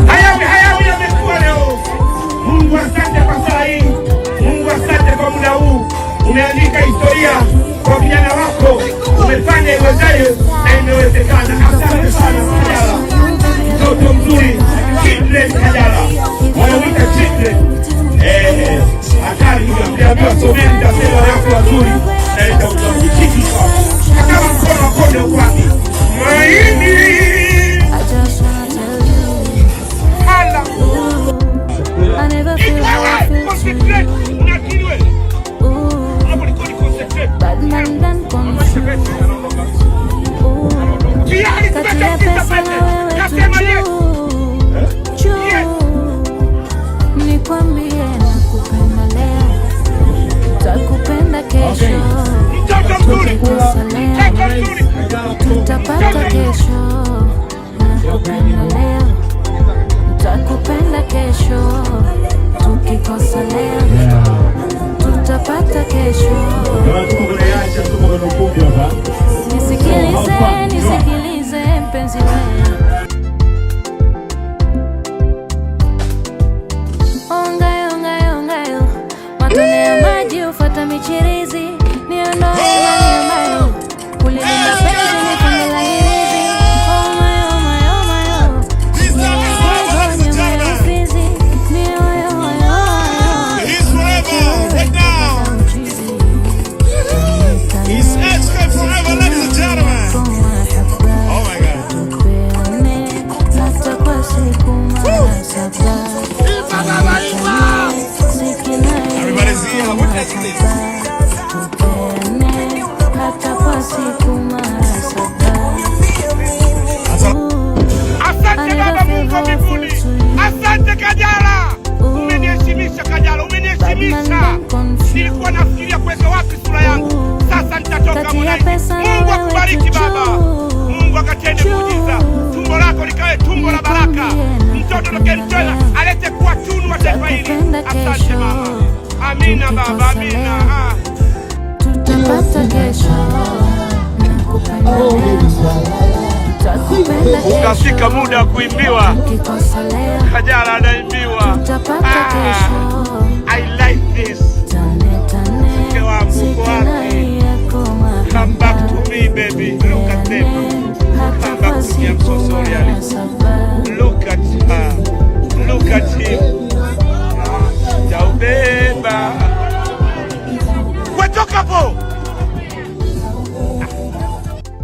Hayawi yamekuwa leo. Mungu asante kwa saa hii. Mungu asante kwa muda huu. Umeandika historia kwa vijana wako. Umefanya iwezayo na imewezekana. Asante sana Kajala. Mtoto mzuri. Children Kajala. Wanawita children. Hatari ukiambiwa someni mtasema wako wazuri. Na itaujikiki kwa. Kama mkono wa konde ukwani. Maini. Nikwambie nakupenda leo, takupenda kesho, tukikosa leo, tutapata kesho. Nakupenda leo, takupenda kesho, tukikosa leo, tutapata kesho. Nisikilize, nisikilize mpenzi wewe. Matone ya maji ufata michirizi, niondoe imani ambayo kulilinda penzi nifunge la hirizi. Oh my, oh my, oh my, oh. Nimegonya moyo ufizi. Ni oyo, oyo, oyo. He's forever, right now. He's Edge forever, ladies and gentlemen. Oh my God. Everybody's here, witnessing this. Asante Baba Mungu wa mbinguni. Asante Kajala. Umeniheshimisha Kajala, umeniheshimisha. Nilikuwa nafikiria kuweka wapi sura yangu. Sasa nitatoka mwanani. Mungu akubariki Baba. Mungu akatende muujiza. Tumbo lako likawe tumbo la baraka. Mtoto tokemtela alete kuwa tunu wa taifa hili. Asante Mama. Amina Baba, amina. Tutapata kesho. Ukafika muda wa kuimbiwa. Kajala anaimbiwa. I like this. Mke wangu uko wapi? Come back to me baby. Look at them. Come back to me, I'm so sorry.